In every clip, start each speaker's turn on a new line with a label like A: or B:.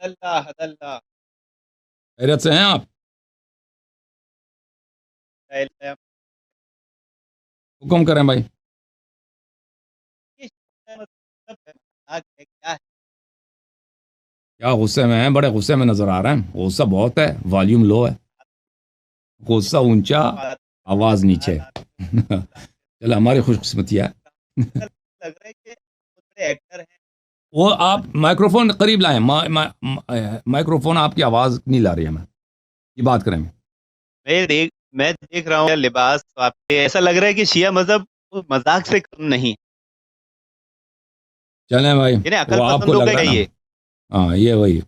A: اللہ اللہ
B: خیریت سے ہیں آپ؟ حکم کریں بھائی. کیا غصے میں ہیں؟ بڑے غصے میں نظر آ رہے ہیں. غصہ بہت ہے، والیوم لو ہے. غصہ اونچا، آواز نیچے. چلو ہماری خوش قسمتی ہے.
A: لگ رہا ہے کہ ایکٹر ہیں.
B: وہ آپ مائکروفون قریب لائیں. مائکروفون آپ کی آواز نہیں لا رہی ہے. میں یہ بات کریں.
A: میں دیکھ رہا ہوں لباس آپ کے، ایسا لگ رہا ہے کہ شیعہ مذہب مذاق سے کم نہیں.
B: چلیں بھائی،
A: یعنی عقل
B: وہ آپ
A: پسند
B: کو
A: لوگ
B: لگ رہا ہے
A: یہ
B: نا. ہاں یہ وہی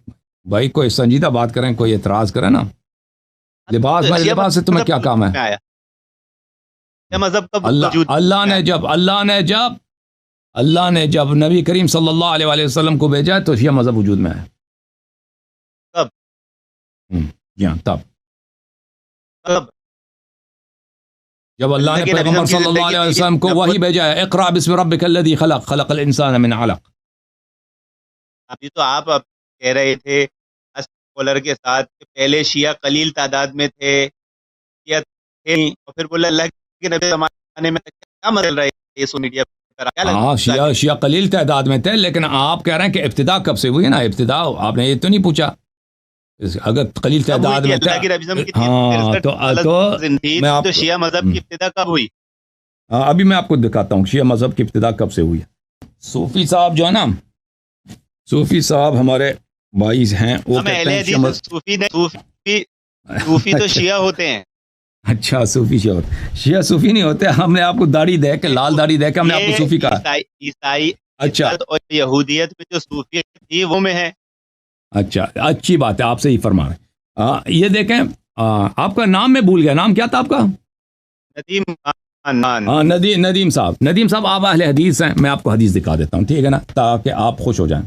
B: بھائی، کوئی سنجیدہ بات کریں، کوئی اعتراض کریں نا. لباس میں
A: شیعہ
B: لباس سے تمہیں کیا کام ہے؟
A: میں آیا شیعہ مذہب کا وجود
B: اللہ نے جب نبی کریم صلی اللہ علیہ وآلہ وسلم کو بھیجا تو شیعہ مذہب وجود میں آیا.
A: کب؟
B: جی ہاں، تب
A: کب؟
B: جب اللہ نے پیغمبر صلی اللہ علیہ وسلم کو وحی بھیجا ہے، اقرأ بسم ربک الذی خلق، خلق الانسان من علق.
A: ابھی تو آپ اب کہہ رہے تھے اسکالر کے ساتھ کہ پہلے شیعہ قلیل تعداد میں تھے، شیعہ تھے نہیں، اور پھر بولا اللہ کے نبی زمانے میں کیا مطلب رہا ہے یہ سو میڈیا پر؟
B: ہاں شیعہ قلیل تعداد میں تھے، لیکن آپ کہہ رہے ہیں کہ ابتدا کب سے ہوئی نا. ابتدا آپ نے یہ تو نہیں پوچھا. اگر قلیل تعداد میں تھا، ہاں
A: تو شیعہ مذہب کی ابتدا کب ہوئی؟
B: ابھی میں آپ کو دکھاتا ہوں شیعہ مذہب کی ابتدا کب سے ہوئی. صوفی صاحب جو ہے نا، صوفی صاحب ہمارے بھائی ہیں، وہ کہتے ہیں
A: صوفی تو شیعہ ہوتے ہیں.
B: اچھا صوفی شیعہ صوفی نہیں ہوتے. ہم نے آپ کو داڑھی دے کے، لال داڑھی دے کے ہم نے آپ کو صوفی کہا.
A: عیسائی
B: اچھا
A: اور یہودیت میں جو صوفیت تھی وہ میں ہے. اچھا
B: اچھی بات ہے، آپ سے ہی فرما رہے. یہ دیکھیں، آپ کا نام میں بھول گیا. نام کیا تھا آپ کا؟ ندیم صاحب. ندیم صاحب آپ اہل حدیث ہیں. میں آپ کو حدیث دکھا دیتا ہوں، ٹھیک ہے نا، تاکہ آپ خوش ہو جائیں.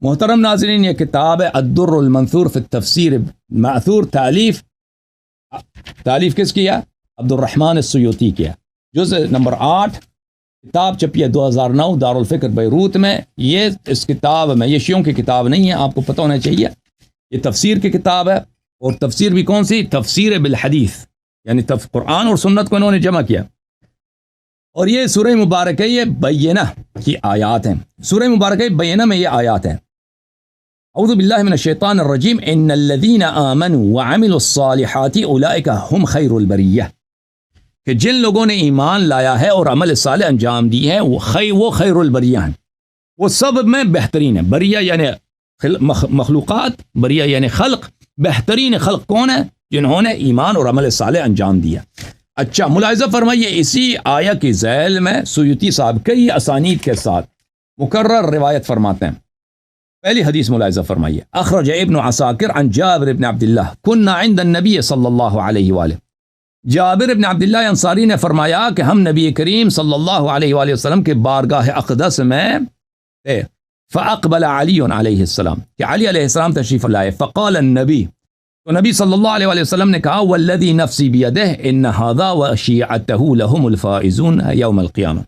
B: محترم ناظرین، یہ کتاب ہے الدر المنثور فی التفسیر مأثور. تالیف کس کیا؟ عبد الرحمن السیوطی کیا. جزء نمبر 8، کتاب چھپی ہے 2009 دارالفکر بیروت میں. یہ اس کتاب میں، یہ شیعوں کی کتاب نہیں ہے، آپ کو پتہ ہونا چاہیے. یہ تفسیر کی کتاب ہے، اور تفسیر بھی کون سی؟ تفسیر بالحدیث، یعنی قرآن اور سنت کو انہوں نے جمع کیا. اور یہ سورہ مبارکہ، یہ بینہ کی آیات ہیں. سورہ مبارکہ بینہ میں یہ آیات ہیں. اعوذ باللہ من الشیطان الرجیم، ان الذین آمنوا وعملوا الصالحات اولئک هم خیر البریہ، کہ جن لوگوں نے ایمان لایا ہے اور عمل صالح انجام دی ہے وہ خیر البریہ ہیں، وہ سب میں بہترین ہے. بریہ یعنی مخلوقات، بریہ یعنی خلق. بہترین خلق کون ہے؟ جنہوں نے ایمان اور عمل صالح انجام دیا. اچھا ملاحظہ فرمائیے، اسی آیہ کی ذیل میں سیوطی صاحب کئی اسانید کے ساتھ مکرر روایت فرماتے ہیں. پہلی حدیث ملاحظہ فرمائیے، اخرج ابن عساکر عن جابر ابن عبداللہ کننا عند النبی صلی اللہ علیہ وآلہ. جابر ابن عبداللہ انصاری نے فرمایا کہ ہم نبی کریم صلی اللہ علیہ وآلہ وسلم کے بارگاہ اقدس میں تھے. فاقبل علی علیہ السلام، کہ علی علیہ السلام تشریف لائے. فقال النبی، تو نبی صلی اللہ علیہ وآلہ وسلم نے کہا، والذی نفسی بیدہ ان ھذا وشیعتہ لهم الفائزون یوم القیامہ.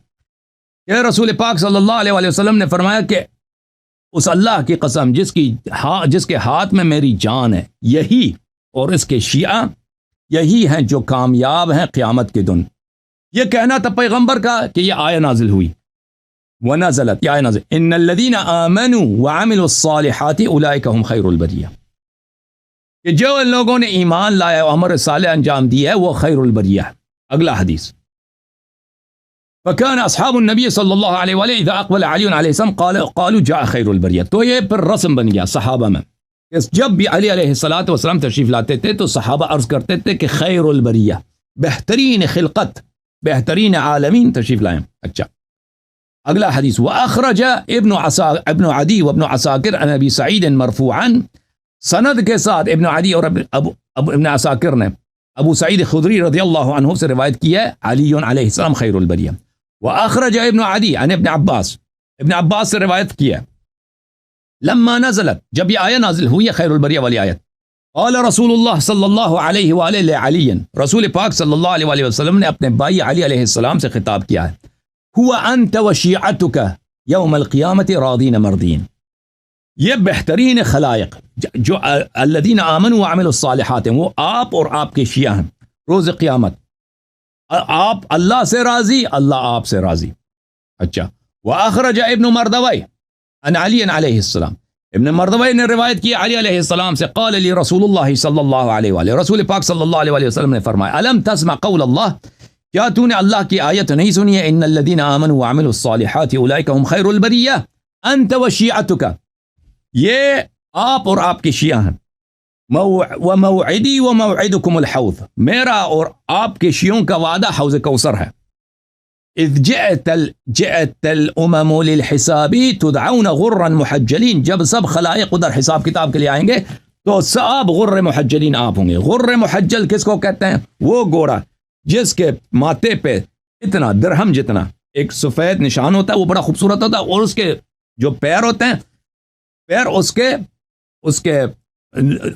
B: کہ رسول پاک صلی اللہ علیہ وآلہ وسلم نے فرمایا کہ اس اللہ کی قسم جس کے ہاتھ میں میری جان ہے، یہی اور اس کے شیعہ یہی ہیں جو کامیاب ہیں قیامت کے دن. یہ کہنا تھا پیغمبر کا کہ یہ آیہ نازل ہوئی. ونزلت، یہ آیہ نازل، ان الذین آمنوا وعملوا الصالحات اولئک هم خیر البریہ، کہ جو لوگوں نے ایمان لایا اور عمل صالح انجام دیا ہے وہ خیر البریہ. اگلا حدیث، فكان اصحاب النبی صلی اللہ علیہ وآلہ اذا اقبل علی علیہ السلام قالوا جاء خیر البریہ. تو یہ پھر رسم بن گیا صحابہ میں، جب بھی علی علیہ الصلوۃ والسلام تشریف لاتے تھے تو صحابہ عرض کرتے تھے کہ خیر البریہ، بہترین خلقت، بہترین عالمین تشریف لائیں. اچھا اگلا حدیث، واخرج ابن عدی وابن عساکر عن ابی سعید مرفوعا، سند کے ساتھ ابن عدی اور ابن عساکر نے ابو سعید خدری رضی اللہ عنہ سے روایت کی ہے علی علیہ السلام خیر البریہ. واخرج ابن عدی عن ابن عباس سے روایت کی ہے، لما نزلت، جب یہ آیہ نازل ہوئی خیر البریہ والی آیت، قال رسول اللہ صلی اللہ علیہ وآلہ لعلی، رسول پاک صلی اللہ علیہ وآلہ وسلم نے اپنے بھائی علی علیہ السلام سے خطاب کیا ہے، هو انت وشیعتک یوم القیامت راضین مردین، یہ بہترین خلائق جو الذین آمنوا وعملوا الصالحات ہیں، وہ آپ اور آپ کے شیعہ ہیں روز قیامت. آپ اللہ سے راضی، اللہ آپ سے راضی. اچھا، وأخرج ابن مردوی عن علی علیہ السلام، ابن مردوی نے روایت کی علی علیہ السلام سے، قال لی رسول اللہ صلی اللہ علیہ وآلہ، رسول پاک صلی اللہ علیہ وسلم نے فرمایا، الم تسمع قول اللہ، کیا تو نے اللہ کی آیت نہیں سنی ہے، ان الذین آمنوا وعملوا الصالحات اولئک هم خیر البریہ انت وشیعتک، یہ آپ اور آپ کے شیعہ ہیں. وموعدی وموعدکم الحوض، میرا اور آپ کے شیعوں کا وعدہ حوض کوثر ہے. اذ جئت الامم للحساب تدعون غرا محجلین، جب سب خلائق ادھر حساب کتاب کے لیے آئیں گے تو سب غر محجلین آپ ہوں گے. غر محجل کس کو کہتے ہیں؟ وہ گھوڑا جس کے ماتھے پہ اتنا درہم جتنا ایک سفید نشان ہوتا ہے، وہ بڑا خوبصورت ہوتا ہے، اور اس کے جو پیر ہوتے ہیں، پیر اس کے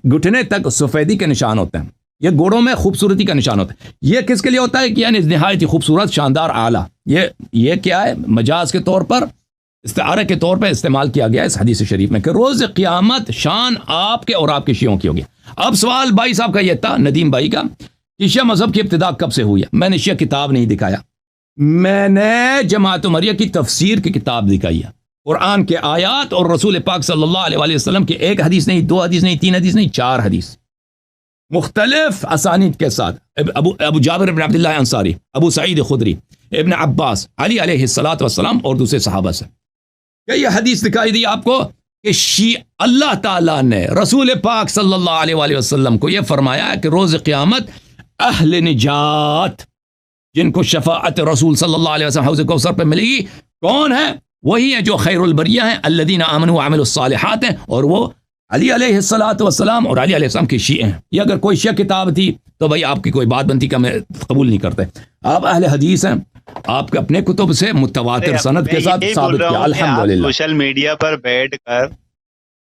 B: گھٹنے تک سفیدی کے نشان ہوتے ہیں. یہ گھوڑوں میں خوبصورتی کا نشان ہوتا ہے. یہ کس کے لیے ہوتا ہے کہ یعنی نہایت ہی خوبصورت، شاندار، اعلیٰ. یہ کیا ہے؟ مجاز کے طور پر، استعارے کے طور پر استعمال کیا گیا اس حدیث شریف میں کہ روز قیامت شان آپ کے اور آپ کے شیعوں کی ہوگی. اب سوال بھائی صاحب کا یہ تھا، ندیم بھائی کا، کہ شیعہ مذہب کی ابتدا کب سے ہوئی ہے؟ میں نے شیعہ کتاب نہیں دکھایا، میں نے جماعت عمریہ کی تفسیر کی کتاب دکھائی ہے. قرآن کے آیات اور رسول پاک صلی اللہ علیہ وآلہ وسلم کی ایک حدیث نہیں، دو حدیث نہیں، تین حدیث نہیں، 4 حدیث مختلف اسانید کے ساتھ. ابو جابر بن عبداللہ انصاری، ابو سعید خدری، ابن عباس، علی علیہ الصلوۃ والسلام اور دوسرے صحابہ سے. کیا یہ حدیث دکھائی دی آپ کو کہ اللہ تعالیٰ نے رسول پاک صلی اللہ علیہ وآلہ وسلم کو یہ فرمایا کہ روز قیامت اہل نجات، جن کو شفاعت رسول صلی اللہ علیہ وسلم حوض کوثر پہ ملے گی، کون ہے؟ وہی ہیں جو خیر البریہ ہیں، الذین آمنوا وعملوا الصالحات ہیں، اور وہ علی علیہ الصلوۃ والسلام اور علی علیہ السلام کے شیعہ ہیں. یہ اگر کوئی شیعہ کتاب تھی تو بھائی آپ کی کوئی بات بنتی کہ ہمیں قبول نہیں کرتے. آپ اہل حدیث ہیں، آپ کے اپنے کتب سے متواتر سند کے ساتھ ثابت کیا. الحمدللہ
A: سوشل میڈیا پر بیٹھ کر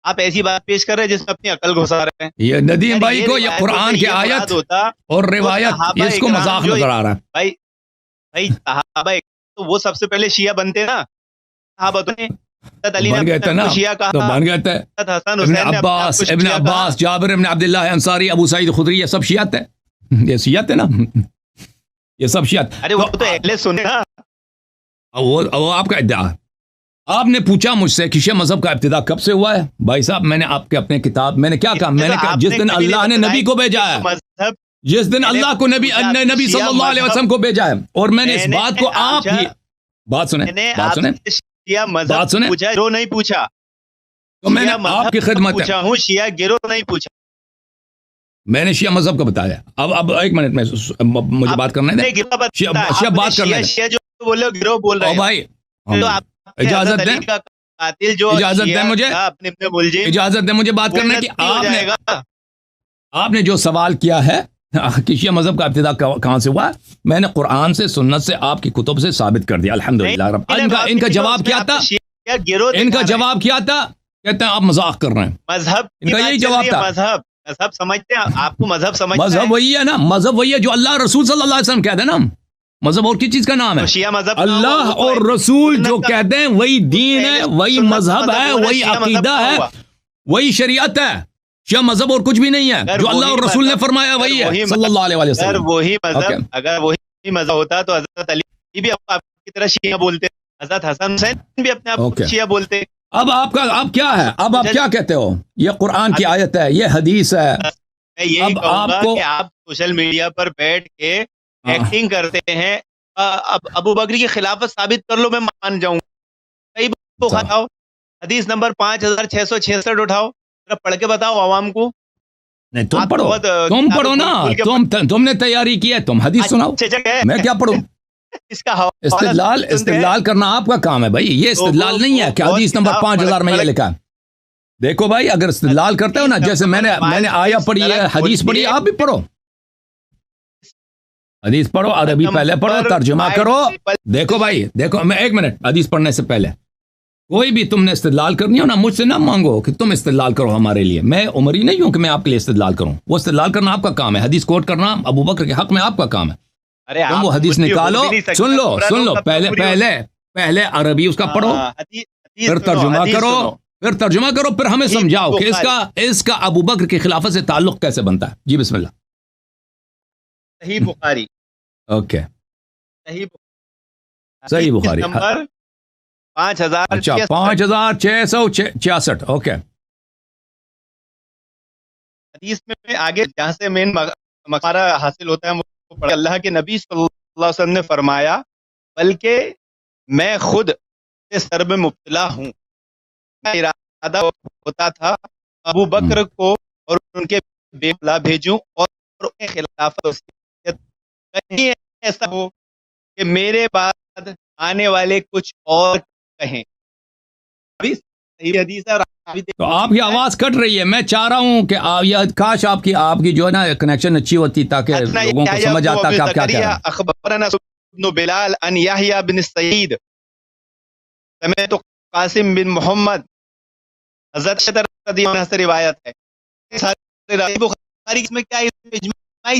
A: آپ ایسی بات پیش کر رہے ہیں جس میں اپنی عقل گھسا رہے ہیں.
B: یہ ندیم بھائی کو یہ قرآن کی آیت اور روایت اس کو مذاق نظر آ رہا ہے.
A: بھائی صحابہ تو وہ سب سے پہلے شیعہ بنتے نا، صحابہ نے
B: بن گئے تھے نا، تو بن گئے تھے. ابن عباس، جابر ابن عبداللہ انصاری، ابو سعید خدری، یہ سب شیعہ تھے. یہ شیعہ تھے نا، یہ سب شیعہ.
A: ارے وہ تو اہل سنت نا،
B: وہ آپ کا ادعا. آپ نے پوچھا مجھ سے کہ شیعہ مذہب کا ابتدا کب سے ہوا ہے؟ بھائی صاحب میں نے آپ کے اپنے کتاب میں نے کیا کہا؟ میں نے کہا جس دن اللہ نے نبی کو بھیجا ہے، جس دن اللہ کو نبی صلی اللہ علیہ وسلم کو بھیجا ہے، اور میں نے اس بات کو آپ ہی بات سنیں بات سنیں
A: گروہ نہیں پوچھا،
B: تو میں نے آپ کی خدمت
A: پوچھا ہوں، شیعہ گروہ نہیں پوچھا،
B: میں نے شیعہ مذہب کا بتایا. اب ایک منٹ میں مجھے بات کرنا ہے، شیعہ بات کرنا ہے.
A: شیعہ جو بولے گروہ بول رہے ہیں
B: بھائی، اجازت دیں، اجازت دیں مجھے، اجازت دیں مجھے بات کرنے کی. آپ نے جو سوال کیا ہے کہ شیعہ مذہب کا ابتدا کہاں سے ہوا، میں نے قرآن سے، سنت سے، آپ کی کتب سے ثابت کر دیا. الحمدللہ رب. ان کا جواب کیا تھا؟ ان کا جواب کیا تھا؟ کہتے ہیں آپ مذاق کر رہے ہیں.
A: مذہب
B: ان کا یہی جواب تھا.
A: مذہب سمجھتے ہیں آپ کو؟ مذہب سمجھتے ہیں؟
B: مذہب وہی ہے نا، مذہب وہی ہے جو اللہ رسول صلی اللہ علیہ وسلم کہتے ہیں نا. مذہب اور کس چیز کا نام ہے؟
A: شیعہ مذہب.
B: اللہ اور رسول جو کہتے ہیں وہی دین ہے، وہی مذہب ہے، وہی عقیدہ ہے، وہی شریعت ہے. شیعہ مذہب اور کچھ بھی نہیں ہے. جو اللہ اور رسول نے فرمایا وہی ہے صلی اللہ علیہ وسلم.
A: اگر وہی مذہب ہوتا تو حضرت علی بھی آپ کی طرح شیعہ بولتے، حضرت حسن حسین بھی اپنے آپ کو شیعہ بولتے.
B: اب آپ کیا ہے؟ اب آپ کیا کہتے ہو؟ یہ قرآن کی آیت ہے، یہ حدیث ہے.
A: میں یہی کہوں گا کہ آپ سوشل میڈیا پر بیٹھ کے ایکٹنگ کرتے ہیں. اب ابو بکر کی خلافت ثابت کر لو، میں مان جاؤں گا. اٹھاؤ حدیث نمبر 5666 اٹھاؤ، پڑھ کے بتاؤ عوام کو.
B: نہیں تم پڑھو، تم پڑھو نا، تم نے تیاری کی ہے، تم حدیث سناؤ، میں کیا پڑھوں؟ استدلال کرنا آپ کا کام ہے بھائی. یہ استدلال نہیں ہے کہ حدیث نمبر 5000 میں یہ لکھا ہے. دیکھو بھائی، اگر استدلال کرتے ہو نا، جیسے میں نے آیا پڑھی ہے، حدیث پڑھی، آپ بھی پڑھو، حدیث پڑھو، عربی پہلے پڑھو، ترجمہ کرو. دیکھو بھائی، دیکھو، میں ایک منٹ، حدیث پڑھنے سے پہلے کوئی بھی تم نے استدلال کرنی ہو نا، مجھ سے نہ مانگو کہ تم استدلال کرو ہمارے لیے. میں عمری نہیں ہوں کہ میں آپ کے لیے استدلال کروں. وہ استدلال کرنا آپ کا کام ہے، حدیث کوٹ کرنا ابو بکر کے حق میں آپ کا کام ہے. تم وہ حدیث نکالو، سن لو، پہلے عربی اس کا پڑھو، پھر ترجمہ کرو، پھر ترجمہ کرو، پھر ہمیں سمجھاؤ کہ اس کا ابو بکر کی خلافت سے تعلق کیسے بنتا ہے. جی بسم اللہ.
A: صحیح بخاری.
B: اوکے
A: صحیح
B: بخاری
A: نمبر 5000.
B: اچھا 5666. اوکے.
A: حدیث میں آگے جہاں سے مین مقارہ حاصل ہوتا ہے وہ پڑھ. اللہ کے نبی صلی اللہ علیہ وسلم نے فرمایا بلکہ میں خود سر میں مبتلا ہوں. میرا ارادہ ہوتا تھا ابو بکر کو اور ان کے بیٹا بھیجوں اور ان خلافت وصیت. کہیں ایسا ہو کہ میرے بعد آنے والے کچھ اور کہیں. حدیث ہے.
B: تو آپ کی آواز کٹ رہی ہے. میں چاہ رہا ہوں کہ کاش آپ کی جو ہے نا کنیکشن اچھی ہوتی تاکہ لوگوں کو سمجھ آتا کہ آپ کیا کہہ رہے ہیں.
A: اخبرنا ابن بلال ان یحییٰ بن سعید سمعت قاسم بن محمد. حضرت رضی اللہ عنہ سے روایت ہے. بخاری میں کیا اجماعی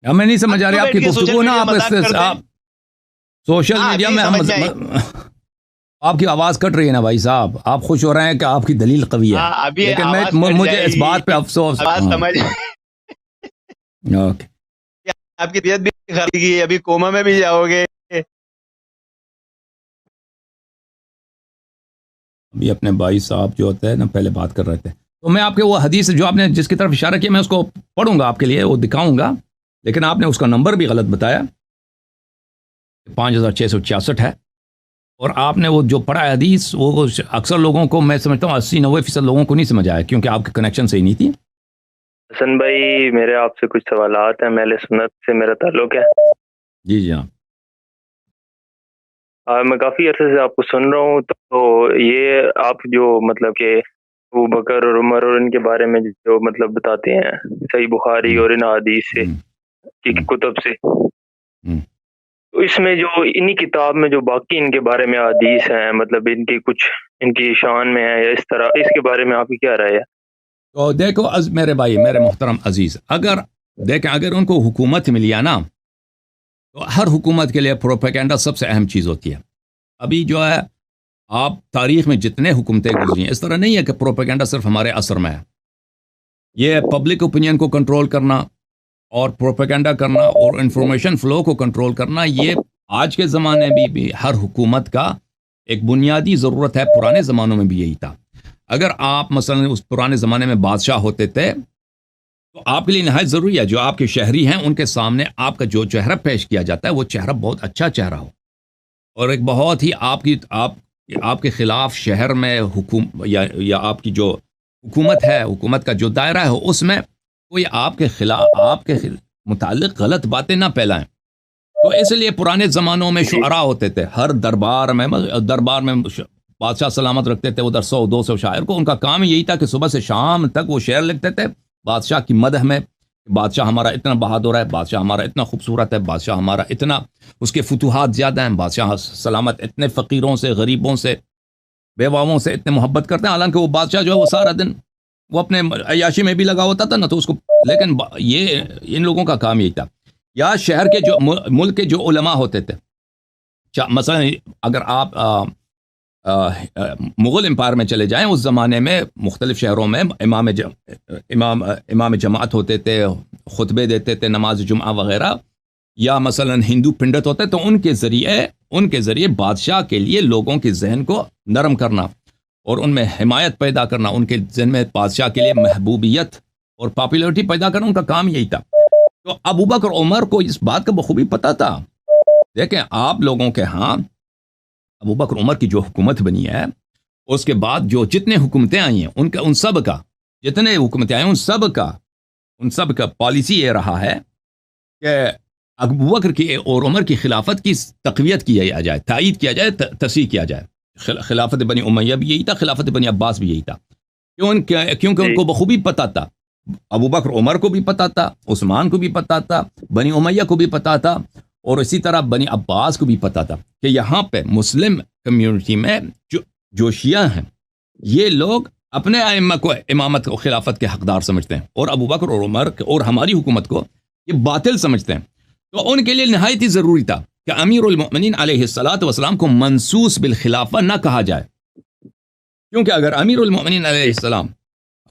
B: ہمیں نہیں سمجھ آ رہی آپ کی گفتگو نا. آپ سوشل میڈیا میں آپ کی آواز کٹ رہی ہے نا بھائی صاحب. آپ خوش ہو رہے ہیں کہ آپ کی دلیل قوی ہے, لیکن مجھے اس بات پہ افسوس. اوکے
A: آپ کی طبیعت بھی خراب کی, ابھی کوما میں بھی جاؤ گے.
B: ابھی اپنے بھائی صاحب جو ہوتے ہیں نا پہلے بات کر رہے تھے, تو میں آپ کے وہ حدیث جو آپ نے جس کی طرف اشارہ کیا میں اس کو پڑھوں گا آپ کے لیے, وہ دکھاؤں گا, لیکن آپ نے اس کا نمبر بھی غلط بتایا. 5666 ہے. اور آپ نے وہ جو پڑھا ہے حدیث وہ اکثر لوگوں کو میں سمجھتا ہوں 80-90% لوگوں کو نہیں سمجھ آیا کیونکہ آپ کے کنیکشن صحیح نہیں تھی.
C: حسن بھائی میرے آپ سے کچھ سوالات ہیں. اہل سنت سے میرا تعلق ہے.
B: جی جی ہاں.
C: میں کافی عرصے سے آپ کو سن رہا ہوں, تو یہ آپ جو مطلب کہ ابو بکر اور عمر اور ان کے بارے میں جو مطلب بتاتے ہیں صحیح بخاری اور ان حدیث سے کی کتب سے, تو اس میں جو انہی کتاب میں جو باقی ان کے بارے میں حدیث ہیں مطلب ان کی کچھ ان کی شان میں ہے یا اس طرح, اس کے بارے میں آپ کی کیا رائے ہے؟
B: تو دیکھو میرے بھائی, میرے محترم عزیز, اگر ان کو حکومت ملی ہے نا, تو ہر حکومت کے لیے پروپیگنڈا سب سے اہم چیز ہوتی ہے. ابھی جو ہے آپ تاریخ میں جتنے حکومتیں گزری ہیں, اس طرح نہیں ہے کہ پروپیگنڈا صرف ہمارے اثر میں ہے. یہ پبلک اوپینین کو کنٹرول کرنا اور پروپیگنڈا کرنا اور انفارمیشن فلو کو کنٹرول کرنا, یہ آج کے زمانے میں بھی ہر حکومت کا ایک بنیادی ضرورت ہے. پرانے زمانوں میں بھی یہی تھا. اگر آپ مثلا اس پرانے زمانے میں بادشاہ ہوتے تھے تو آپ کے لیے نہایت ضروری ہے جو آپ کے شہری ہیں ان کے سامنے آپ کا جو چہرہ پیش کیا جاتا ہے وہ چہرہ بہت اچھا چہرہ ہو, اور ایک بہت ہی آپ کے خلاف شہر میں یا آپ کی جو حکومت ہے, حکومت کا جو دائرہ ہے, اس میں کوئی آپ کے خلاف آپ کے متعلق غلط باتیں نہ پھیلائیں. تو اس لیے پرانے زمانوں میں شعراء ہوتے تھے. ہر دربار میں بادشاہ سلامت رکھتے تھے ادھر 100-200 شاعر کو. ان کا کام یہی تھا کہ صبح سے شام تک وہ شعر لکھتے تھے بادشاہ کی مدح میں. بادشاہ ہمارا اتنا بہادر ہے, بادشاہ ہمارا اتنا خوبصورت ہے, بادشاہ ہمارا اتنا اس کے فتوحات زیادہ ہیں, بادشاہ سلامت اتنے فقیروں سے, غریبوں سے, بیواؤں سے اتنے محبت کرتے ہیں. حالانکہ وہ بادشاہ جو ہے وہ سارا دن وہ اپنے عیاشی میں بھی لگا ہوتا تھا نا, تو اس کو, لیکن یہ ان لوگوں کا کام یہی تھا. یا شہر کے جو ملک کے جو علماء ہوتے تھے, مثلا اگر آپ مغل امپائر میں چلے جائیں, اس زمانے میں مختلف شہروں میں امام جماعت ہوتے تھے, خطبے دیتے تھے, نماز جمعہ وغیرہ, یا مثلا ہندو پنڈت ہوتے, تو ان کے ذریعے بادشاہ کے لیے لوگوں کے ذہن کو نرم کرنا اور ان میں حمایت پیدا کرنا, ان کے ذہن میں بادشاہ کے لیے محبوبیت اور پاپولیرٹی پیدا کرنا, ان کا کام یہی تھا. تو ابو بکر عمر کو اس بات کا بخوبی پتہ تھا. دیکھیں آپ لوگوں کے ہاں ابو بکر عمر کی جو حکومت بنی ہے, اس کے بعد جو جتنے حکومتیں آئی ہیں ان سب کا جتنے حکومتیں آئی ان سب کا پالیسی یہ رہا ہے کہ ابو بکر کی اور عمر کی خلافت کی تقویت کیا جائے, تائید کیا جائے, تصحیح کیا جائے. خلافت بنی امیہ بھی یہی تھا, خلافت بنی عباس بھی یہی تھا. کیونکہ ان کو بخوبی پتہ تھا, ابو بکر عمر کو بھی پتہ تھا, عثمان کو بھی پتہ تھا, بنی امیہ کو بھی پتہ تھا, اور اسی طرح بنی عباس کو بھی پتہ تھا کہ یہاں پہ مسلم کمیونٹی میں جو شیعہ ہیں یہ لوگ اپنے ائمہ کو امامت و خلافت کے حقدار سمجھتے ہیں, اور ابو بکر اور عمر اور ہماری حکومت کو یہ باطل سمجھتے ہیں. تو ان کے لیے نہایت ہی ضروری تھا کہ امیر المؤمنین علیہ الصلاۃ والسلام کو منصوص بالخلافہ نہ کہا جائے، کیونکہ اگر امیر المؤمنین علیہ السلام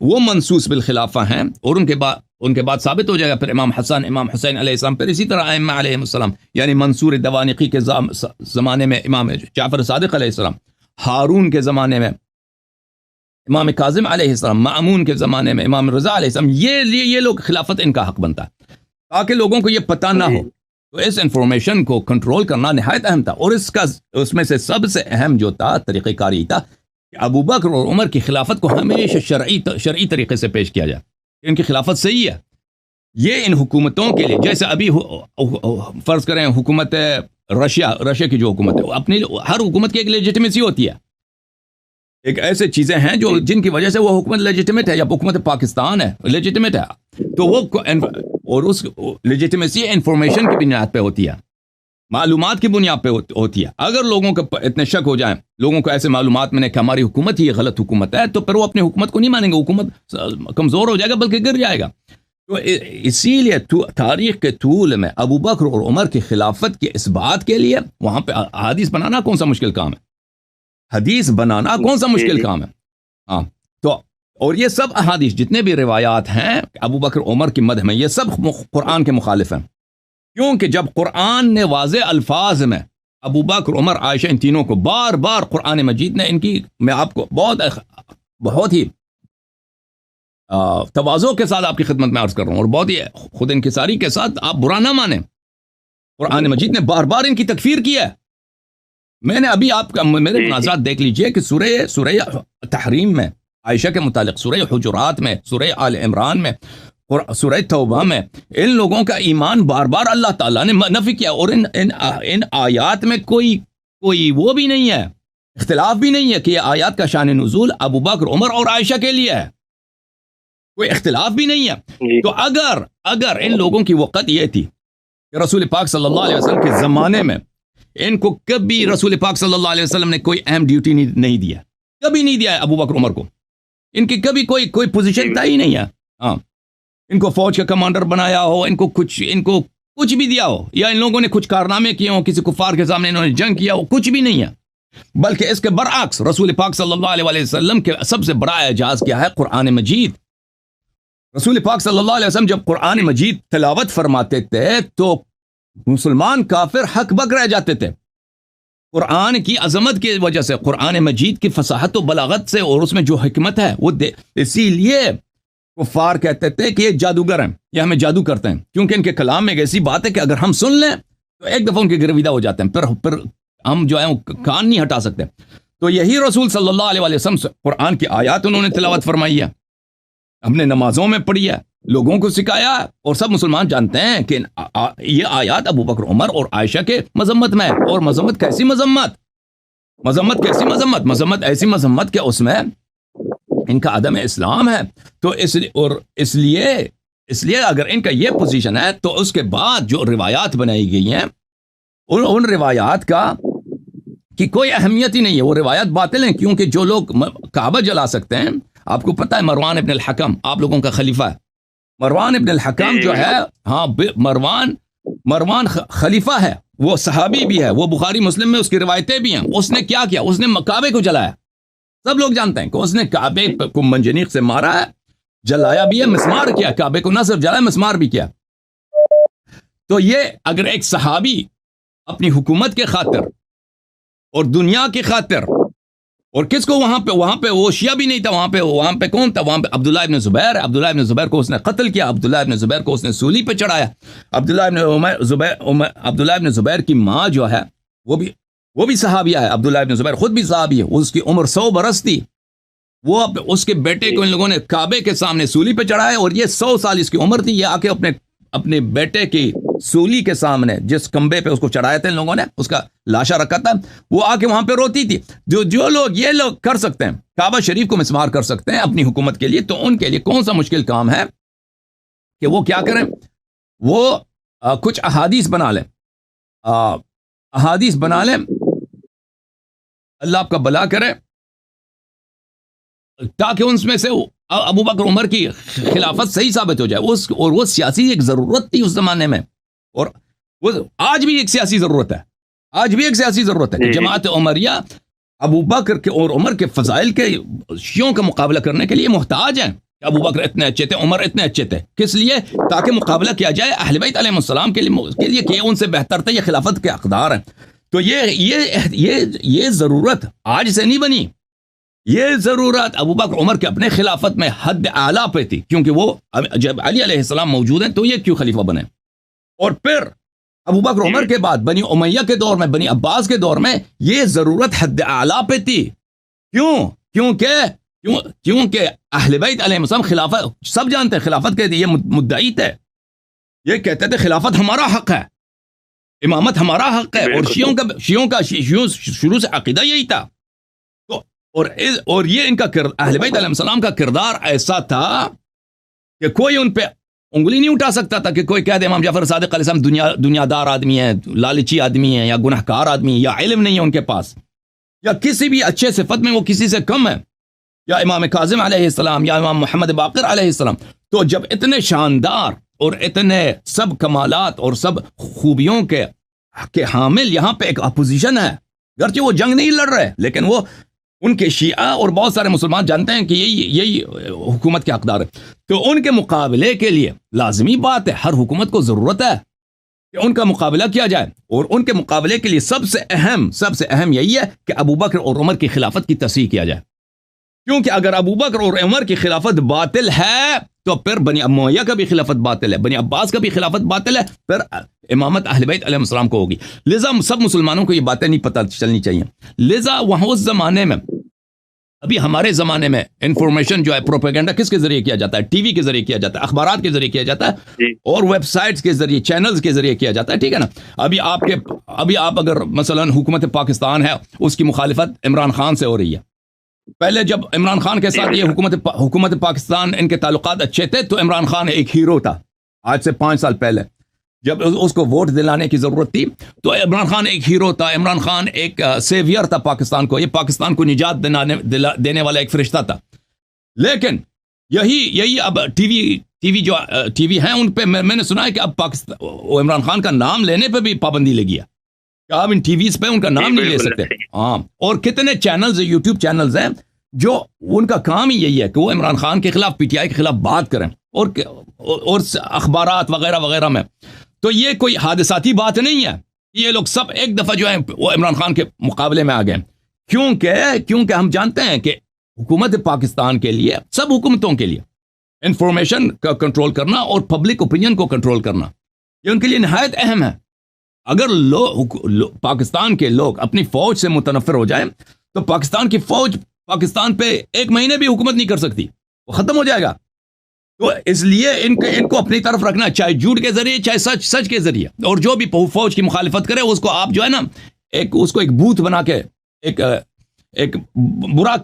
B: وہ منصوص بالخلافہ ہیں اور ان کے بعد ثابت ہو جائے گا پھر امام حسن، امام حسین علیہ السلام، پھر اسی طرح ائمہ علیہ السلام، یعنی منصور دوانقی کے زمانے میں امام جعفر صادق علیہ السلام، ہارون کے زمانے میں امام کاظم علیہ السلام، مأمون کے زمانے میں امام رضا علیہ السلام، یہ لوگ خلافت ان کا حق بنتا ہے، تاکہ لوگوں کو یہ پتہ نہ ہو۔ تو اس انفارمیشن کو کنٹرول کرنا نہایت اہم تھا، اور اس میں سے سب سے اہم جو تھا طریقہ کاری تھا کہ ابو بکر اور عمر کی خلافت کو ہمیشہ شرعی طریقے سے پیش کیا جائے، ان کی خلافت صحیح ہے۔ یہ ان حکومتوں کے لیے، جیسے ابھی فرض کریں حکومت رشیا کی جو حکومت ہے، اپنی ہر حکومت کی ایک لیجیٹمیسی ہوتی ہے، ایک ایسے چیزیں ہیں جو جن کی وجہ سے وہ حکومت لیجیٹمیٹ ہے، یا حکومت پاکستان ہے لیجیٹمیٹ ہے، تو وہ اور اس لیجیٹمیسی انفارمیشن کی بنیاد پہ ہوتی ہے، معلومات کی بنیاد پہ ہوتی ہے۔ اگر لوگوں کو اتنے شک ہو جائیں، لوگوں کو ایسے معلومات میں نے کہ ہماری حکومت ہی غلط حکومت ہے، تو پھر وہ اپنی حکومت کو نہیں مانیں گے، حکومت کمزور ہو جائے گا بلکہ گر جائے گا۔ تو اسی لیے تاریخ کے طول میں ابو بکر اور عمر کی خلافت کے اس بات کے لیے وہاں پہ حدیث بنانا کون سا مشکل کام ہے، حدیث بنانا کون سا مشکل کام ہے۔ ہاں، تو اور یہ سب احادیث جتنے بھی روایات ہیں ابو بکر عمر کی مدح میں، یہ سب قرآن کے مخالف ہیں، کیونکہ جب قرآن نے واضح الفاظ میں ابو بکر عمر عائشہ ان تینوں کو بار بار قرآن مجید نے ان کی، میں آپ کو بہت ہی تواضع کے ساتھ آپ کی خدمت میں عرض کر رہا ہوں، اور بہت ہی خود انکساری کے ساتھ آپ برا نہ مانیں، قرآن مجید نے بار بار ان کی تکفیر کیا ہے۔ میں نے ابھی آپ کا میرے مناظرات دیکھ لیجئے کہ سورہ تحریم میں عائشہ کے متعلق، سورہ حجرات میں، سورہ آل عمران میں، سورہ توبہ میں ان لوگوں کا ایمان بار بار اللہ تعالیٰ نے نفی کیا، اور ان آیات میں کوئی وہ بھی نہیں ہے، اختلاف بھی نہیں ہے کہ یہ آیات کا شان نزول ابو بکر عمر اور عائشہ کے لیے ہے، کوئی اختلاف بھی نہیں ہے۔ تو اگر ان لوگوں کی وقت یہ تھی کہ رسول پاک صلی اللہ علیہ وسلم کے زمانے میں ان کو کبھی رسول پاک صلی اللہ علیہ وسلم نے کوئی اہم ڈیوٹی نہیں دیا، کبھی نہیں دیا ہے ابو بکر عمر کو، ان کی کبھی کوئی پوزیشن تھا ہی نہیں ہے، ہاں، ان کو فوج کا کمانڈر بنایا ہو، ان کو کچھ بھی دیا ہو، یا ان لوگوں نے کچھ کارنامے کیے ہوں، کسی کفار کے سامنے انہوں نے جنگ کیا ہو، کچھ بھی نہیں ہے، بلکہ اس کے برعکس رسول پاک صلی اللہ علیہ وسلم کے سب سے بڑا اعجاز کیا ہے قرآن مجید۔ رسول پاک صلی اللہ علیہ وسلم جب قرآن مجید تلاوت فرماتے تھے تو مسلمان کافر حق بک رہ جاتے تھے، قرآن کی عظمت کی وجہ سے، قرآن مجید کی فصاحت و بلاغت سے، اور اس میں جو حکمت ہے وہ اسی لیے کفار کہتے تھے کہ یہ جادوگر ہیں، یہ ہمیں جادو کرتے ہیں، کیونکہ ان کے کلام میں ایک ایسی بات ہے کہ اگر ہم سن لیں تو ایک دفعہ ان کے گرویدہ ہو جاتے ہیں، پھر ہم جو ہے کان نہیں ہٹا سکتے۔ تو یہی رسول صلی اللہ علیہ وسلم سے قرآن کی آیات انہوں نے تلاوت فرمائی ہے، ہم نے نمازوں میں پڑھی ہے، لوگوں کو سکھایا، اور سب مسلمان جانتے ہیں کہ یہ آیات ابو بکر عمر اور عائشہ کے مذمت میں، اور مذمت کیسی مذمت ایسی مذمت کہ اس میں ان کا عدم اسلام ہے۔ تو اس لیے اگر ان کا یہ پوزیشن ہے تو اس کے بعد جو روایات بنائی گئی ہیں ان روایات کی کوئی اہمیت ہی نہیں ہے، وہ روایات باطل ہیں، کیونکہ جو لوگ کعبہ جلا سکتے ہیں، آپ کو پتہ ہے مروان ابن الحکم آپ لوگوں کا خلیفہ ہے، مروان ابن الحکم جو ہے، ہاں، مروان خلیفہ ہے، وہ صحابی بھی ہے، وہ بخاری مسلم میں اس کی روایتیں بھی ہیں۔ اس نے کیا کیا؟ اس نے کعبے کو جلایا، سب لوگ جانتے ہیں کہ اس نے کعبے کو منجنیق سے مارا ہے، جلایا بھی ہے، مسمار کیا، کعبے کو نہ صرف جلایا مسمار بھی کیا۔ تو یہ اگر ایک صحابی اپنی حکومت کے خاطر اور دنیا کی خاطر، اور کس کو وہاں پہ وہ شیعہ بھی نہیں تھا، وہاں پہ کون تھا؟ وہاں پہ عبداللہ ابن زبیر کو اس نے قتل کیا، عبداللہ ابن زبیر کو اس نے سولی پہ چڑھایا۔ عبداللہ ابن زبیر کی ماں جو ہے وہ بھی صحابیہ ہے، عبداللہ ابن زبیر خود بھی صحابی ہے، اس کی عمر 100 برس تھی، وہ اس کے بیٹے کو ان لوگوں نے کعبے کے سامنے سولی پہ چڑھایا، اور یہ 100 سال اس کی عمر تھی، یہ آ کے اپنے بیٹے کی سولی کے سامنے جس کمبے پہ اس کو چڑھایا تھا ان لوگوں نے، اس کا لاشا رکھا تھا، وہ آ کے وہاں پہ روتی تھی۔ جو لوگ یہ لوگ کر سکتے ہیں، کعبہ شریف کو مسمار کر سکتے ہیں اپنی حکومت کے لیے، تو ان کے لیے کون سا مشکل کام ہے کہ وہ کیا کریں؟ وہ کچھ احادیث بنا لیں، اللہ آپ کا بلا کرے، تاکہ ان میں سے ابو بکر عمر کی خلافت صحیح ثابت ہو جائے، اور وہ سیاسی ایک ضرورت تھی اس زمانے میں، اور وہ آج بھی ایک سیاسی ضرورت ہے, آج بھی ایک سیاسی ضرورت ہے کہ جماعت عمریہ ابو بکر کے اور عمر کے فضائل کے شیعوں کا مقابلہ کرنے کے لیے محتاج ہیں. ابو بکر اتنے اچھے تھے, عمر اتنے اچھے تھے, کس لیے؟ تاکہ مقابلہ کیا جائے اہل بیت علیہ السلام کے لیے کہ ان سے بہتر تھے, یہ خلافت کے حقدار ہیں. تو یہ ضرورت آج سے نہیں بنی, یہ ضرورت ابو بکر عمر کے اپنے خلافت میں حد اعلیٰ پہ تھی, کیونکہ وہ جب علی علیہ السلام موجود ہیں تو یہ کیوں خلیفہ بنے. اور پھر ابو بکر عمر کے بعد بنی امیہ کے دور میں, بنی عباس کے دور میں یہ ضرورت حد اعلیٰ پہ تھی. کیوں؟ کیونکہ اہل بیت علیہ السلام خلافت, سب جانتے ہیں خلافت کے یہ مدعی تھے, یہ کہتے تھے خلافت ہمارا حق ہے, امامت ہمارا حق ہے. اور شیعوں کا شروع سے عقیدہ یہی تھا. اور یہ ان کا اہل بیت علیہ السلام کا کردار ایسا تھا کہ کوئی ان پہ انگلی نہیں اٹھا سکتا تھا کہ کوئی کہہ دے امام جعفر صادق علیہ السلام دنیا دار آدمی ہے, لالچی آدمی ہے, یا گنہکار آدمی, یا علم نہیں ہے ان کے پاس, یا کسی بھی اچھے صفت میں وہ کسی سے کم ہے, یا امام کاظم علیہ السلام, یا امام محمد باقر علیہ السلام. تو جب اتنے شاندار اور اتنے سب کمالات اور سب خوبیوں کے حامل یہاں پہ ایک اپوزیشن ہے, گرچہ وہ جنگ نہیں لڑ رہے, لیکن وہ ان کے شیعہ اور بہت سارے مسلمان جانتے ہیں کہ یہی حکومت کے حقدار ہے. تو ان کے مقابلے کے لیے لازمی بات ہے, ہر حکومت کو ضرورت ہے کہ ان کا مقابلہ کیا جائے, اور ان کے مقابلے کے لیے سب سے اہم یہی ہے کہ ابو بکر اور عمر کی خلافت کی تصحیح کیا جائے. کیونکہ اگر ابو بکر اور عمر کی خلافت باطل ہے تو پھر بنی امیہ کا بھی خلافت باطل ہے, بنی عباس کا بھی خلافت باطل ہے, پھر امامت اہل بیت علیہ السلام کو ہوگی. لذا سب مسلمانوں کو یہ باتیں نہیں پتہ چلنی چاہیے. لذا وہاں اس زمانے میں, ابھی ہمارے زمانے میں انفارمیشن جو ہے پروپیگنڈا کس کے ذریعے کیا جاتا ہے؟ ٹی وی کے ذریعے کیا جاتا ہے, اخبارات کے ذریعے کیا جاتا ہے, اور ویب سائٹس کے ذریعے, چینلز کے ذریعے کیا جاتا ہے, ٹھیک ہے نا. ابھی آپ اگر مثلا حکومت پاکستان ہے, اس کی مخالفت عمران خان سے ہو رہی ہے. پہلے جب عمران خان کے ساتھ یہ حکومت پاکستان ان کے تعلقات اچھے تھے تو عمران خان ایک ہیرو تھا. آج سے 5 سال پہلے جب اس کو ووٹ دلانے کی ضرورت تھی تو عمران خان ایک ہیرو تھا, عمران خان ایک سیویئر تھا پاکستان کو, یہ پاکستان کو نجات دینے والا ایک فرشتہ تھا. لیکن یہی اب ٹی وی ہیں ان پہ میں نے سنا ہے کہ اب عمران خان کا نام لینے پہ بھی پابندی لگی ہے کہ آپ ان ٹی ویز پہ ان کا نام نہیں لے سکتے. ہاں, اور کتنے چینلز, یوٹیوب چینلز ہیں جو ان کا کام ہی یہی ہے کہ وہ عمران خان کے خلاف, پی ٹی آئی کے خلاف بات کریں, اور اخبارات وغیرہ وغیرہ میں. تو یہ کوئی حادثاتی بات نہیں ہے, یہ لوگ سب ایک دفعہ جو ہے وہ عمران خان کے مقابلے میں آ گئے, کیونکہ ہم جانتے ہیں کہ حکومت پاکستان کے لیے, سب حکومتوں کے لیے انفارمیشن کا کنٹرول کرنا اور پبلک اوپینین کو کنٹرول کرنا یہ ان کے لیے نہایت اہم ہے. اگر پاکستان کے لوگ اپنی فوج سے متنفر ہو جائیں تو پاکستان کی فوج پاکستان پہ 1 مہینے بھی حکومت نہیں کر سکتی, وہ ختم ہو جائے گا. تو اس لیے ان کو اپنی طرف رکھنا, چاہے جھوٹ کے ذریعے چاہے سچ کے ذریعے. اور جو بھی فوج کی مخالفت کرے اس کو آپ جو ہے نا اس کو ایک بوت بنا کے ایک برا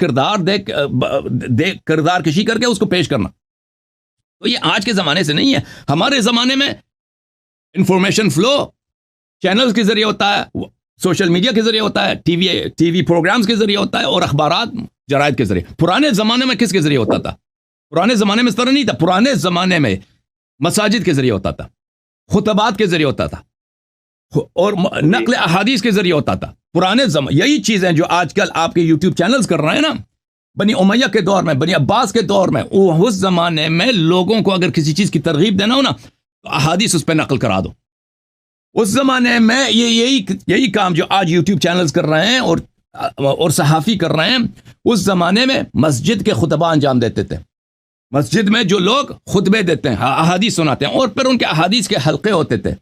B: کردار کشی کر کے اس کو پیش کرنا. تو یہ آج کے زمانے سے نہیں ہے. ہمارے زمانے میں انفارمیشن فلو چینلز کے ذریعے ہوتا ہے, سوشل میڈیا کے ذریعے ہوتا ہے, ٹی وی پروگرامز کے ذریعے ہوتا ہے, اور اخبارات جرائد کے ذریعے. پرانے زمانے میں کس کے ذریعے ہوتا تھا؟ پرانے زمانے میں اس طرح نہیں تھا. پرانے زمانے میں مساجد کے ذریعے ہوتا تھا, خطبات کے ذریعے ہوتا تھا, اور نقل احادیث کے ذریعے ہوتا تھا. پرانے یہی چیزیں جو آج کل آپ کے یوٹیوب چینلز کر رہے ہیں نا, بنی امیہ کے دور میں, بنی عباس کے دور میں, اس زمانے میں لوگوں کو اگر کسی چیز کی ترغیب دینا ہو نا تو احادیث اس پہ نقل کرا دو. اس زمانے میں یہی کام جو آج یوٹیوب چینلز کر رہے ہیں اور صحافی کر رہے ہیں, اس زمانے میں مسجد کے خطبہ انجام دیتے تھے. مسجد میں جو لوگ خطبے دیتے ہیں, احادیث سناتے ہیں, اور پھر ان کے احادیث کے حلقے ہوتے تھے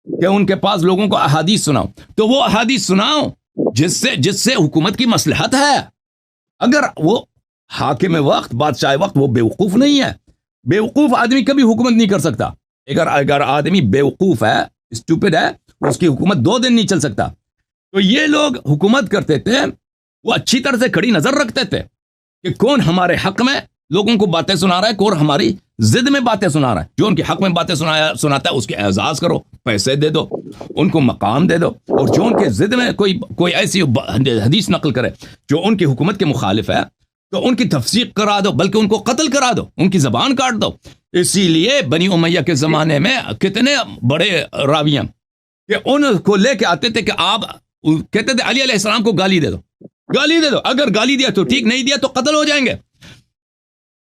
B: کہ ان کے پاس لوگوں کو احادیث سناؤ. تو وہ احادیث سناؤ جس سے حکومت کی مصلحت ہے. اگر وہ حاکم وقت, بادشاہ وقت, وہ بیوقوف نہیں ہے. بیوقوف آدمی کبھی حکومت نہیں کر سکتا. اگر آدمی بیوقوف ہے, اسٹوپڈ ہے, اس کی حکومت 2 دن نہیں چل سکتا. تو یہ لوگ حکومت کرتے تھے, وہ اچھی طرح سے کھڑی نظر رکھتے تھے کہ کون ہمارے حق میں لوگوں کو باتیں سنا رہا ہے, کون ہماری ضد میں باتیں سنا رہا ہے. جو ان کے حق میں باتیں سناتا ہے اس کے اعزاز کرو, پیسے دے دو, ان کو مقام دے دو. اور جو ان کے ضد میں کوئی ایسی حدیث نقل کرے جو ان کی حکومت کے مخالف ہے تو ان کی تفسیق کرا دو, بلکہ ان کو قتل کرا دو, ان کی زبان کاٹ دو. اسی لیے بنی امیہ کے زمانے میں کتنے بڑے راویاں, کہ ان کو لے کے آتے تھے کہ آپ کہتے تھے علی علیہ السلام کو گالی دے دو، اگر گالی دیا تو ٹھیک، نہیں دیا تو قتل ہو جائیں گے،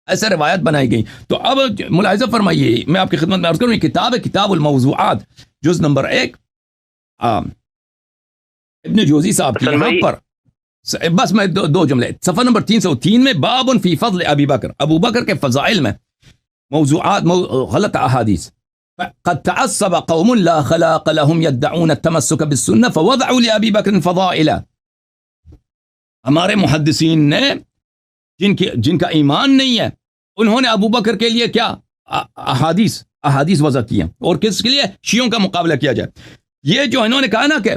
B: ایسے روایت بنائی گئی. تو اب ملاحظہ فرمائیے، میں آپ کی خدمت میں عرض کروں، یہ کتاب ہے کتاب الموضوعات، جز نمبر 1، ابن جوزی صاحب کی، یہاں پر بس میں دو جملے، صفحہ نمبر 303 میں باب فی فضل ابی بکر، ابو بکر کے فضائل میں موضوعات غلط احادیث. قد تعصب قوم لا خلاق لهم يدعون التمسك بالسنة فوضعوا لأبي بكر فضائلا. ہمارے محدثین نے جن کا ایمان نہیں ہے، انہوں نے ابو بکر کے لیے کیا احادیث وضع کی ہیں، اور کس کے لیے؟ شیعوں کا مقابلہ کیا جائے. یہ جو انہوں نے کہا نا کہ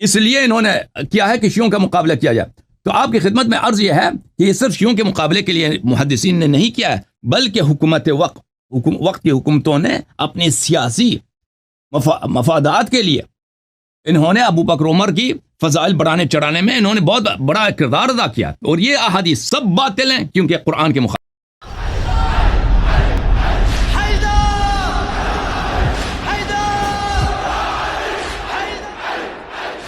B: اس لیے انہوں نے کیا ہے کہ شیعوں کا مقابلہ کیا جائے، تو آپ کی خدمت میں عرض یہ ہے کہ یہ صرف شیعوں کے مقابلے کے لیے محدثین نے نہیں کیا ہے، بلکہ حکومت وقت کی حکومتوں نے اپنی سیاسی مفادات کے لیے انہوں نے ابو بکر عمر کی فضائل بڑھانے چڑھانے میں انہوں نے بہت بڑا کردار ادا کیا، اور یہ احادیث سب باطل ہیں کیونکہ قرآن کے مخالف